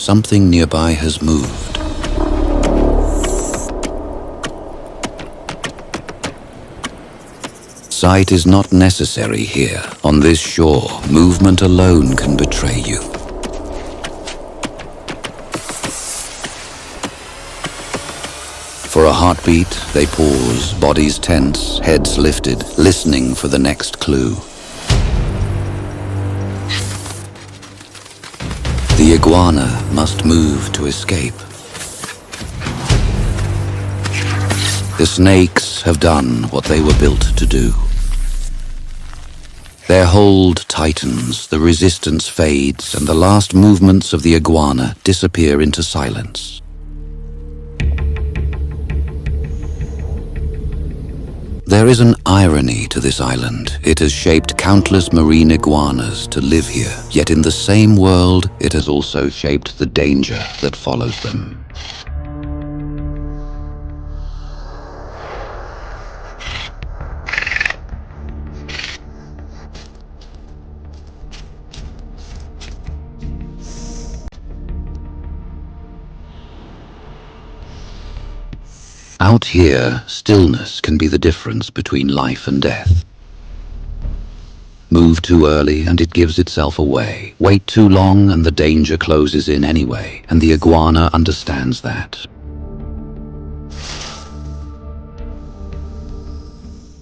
something nearby has moved. Sight is not necessary here. On this shore, movement alone can betray you. For a heartbeat, they pause, bodies tense, heads lifted, listening for the next clue. The iguana must move to escape. The snakes have done what they were built to do. Their hold tightens, the resistance fades, and the last movements of the iguana disappear into silence. There is an irony to this island. It has shaped countless marine iguanas to live here, yet in the same world, it has also shaped the danger that follows them. Out here, stillness can be the difference between life and death. Move too early and it gives itself away. Wait too long and the danger closes in anyway, and the iguana understands that.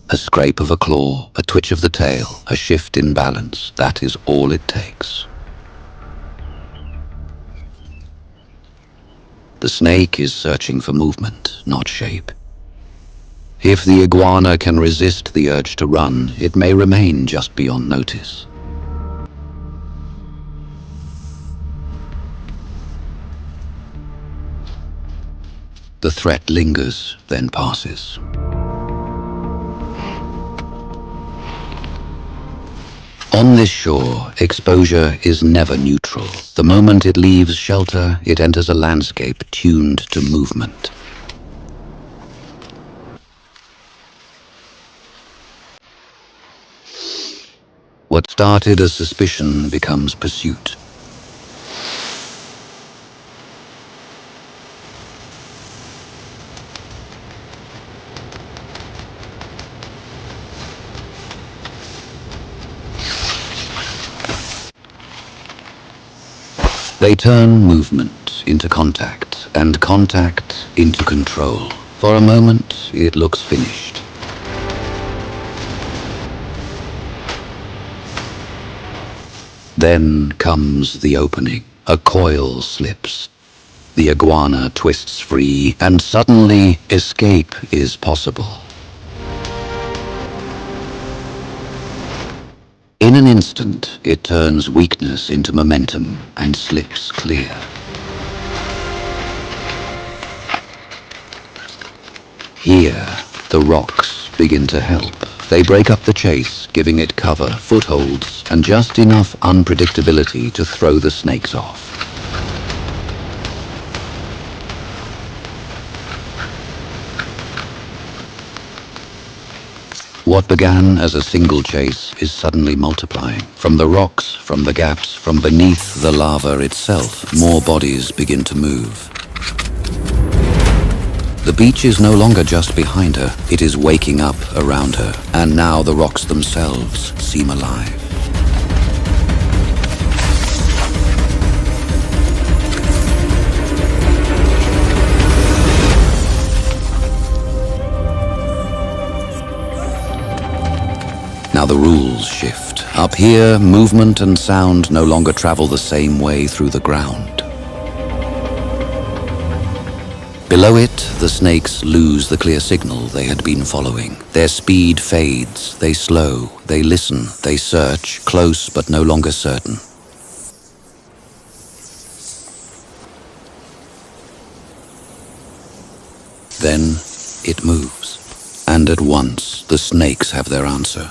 A scrape of a claw, a twitch of the tail, a shift in balance, that is all it takes. The snake is searching for movement, not shape. If the iguana can resist the urge to run, it may remain just beyond notice. The threat lingers, then passes. On this shore, exposure is never neutral. The moment it leaves shelter, it enters a landscape tuned to movement. What started as suspicion becomes pursuit. They turn movement into contact, and contact into control. For a moment, it looks finished. Then comes the opening. A coil slips. The iguana twists free, and suddenly escape is possible. In an instant, it turns weakness into momentum and slips clear. Here, the rocks begin to help. They break up the chase, giving it cover, footholds, and just enough unpredictability to throw the snakes off. What began as a single chase is suddenly multiplying. From the rocks, from the gaps, from beneath the lava itself, more bodies begin to move. The beach is no longer just behind her, it is waking up around her, and now the rocks themselves seem alive. Now the rules shift. Up here, movement and sound no longer travel the same way through the ground. Below it, the snakes lose the clear signal they had been following. Their speed fades, they slow, they listen, they search, close but no longer certain. Then it moves, and at once the snakes have their answer.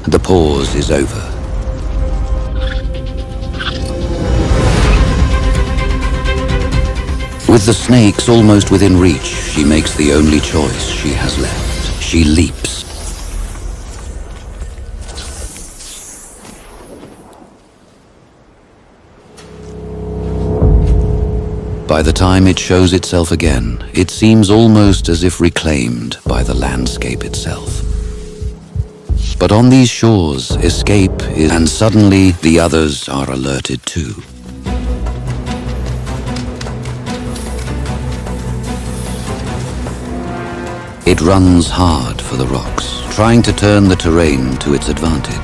The pause is over. With With the snakes almost within reach, she makes the only choice she has left. She leaps. By the time it shows itself again, it seems almost as if reclaimed by the landscape itself. But on these shores, escape is, and suddenly the others are alerted too. It runs hard for the rocks, trying to turn the terrain to its advantage.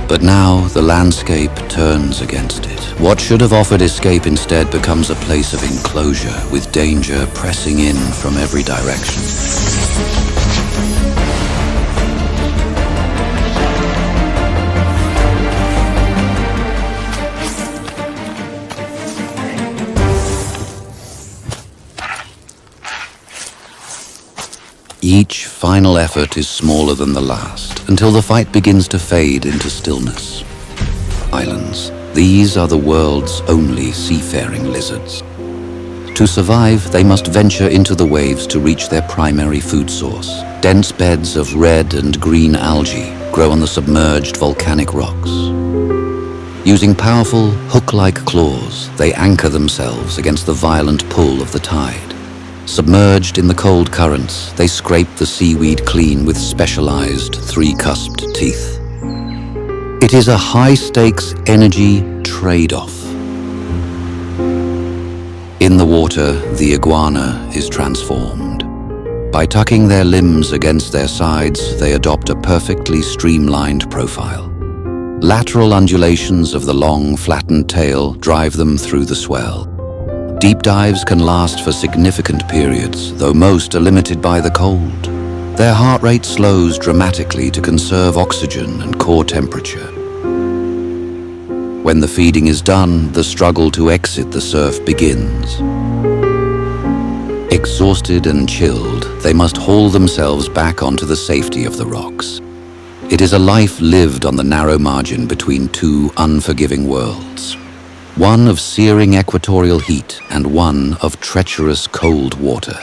But now the landscape turns against it. What should have offered escape instead becomes a place of enclosure, with danger pressing in from every direction. Each final effort is smaller than the last, until the fight begins to fade into stillness. Islands. These are the world's only seafaring lizards. To survive, they must venture into the waves to reach their primary food source. Dense beds of red and green algae grow on the submerged volcanic rocks. Using powerful, hook-like claws, they anchor themselves against the violent pull of the tide. Submerged in the cold currents, they scrape the seaweed clean with specialized three-cusped teeth. It is a high-stakes energy trade-off. In the water, the iguana is transformed. By tucking their limbs against their sides, they adopt a perfectly streamlined profile. Lateral undulations of the long, flattened tail drive them through the swell. Deep dives can last for significant periods, though most are limited by the cold. Their heart rate slows dramatically to conserve oxygen and core temperature. When the feeding is done, the struggle to exit the surf begins. Exhausted and chilled, they must haul themselves back onto the safety of the rocks. It is a life lived on the narrow margin between two unforgiving worlds. One of searing equatorial heat and one of treacherous cold water.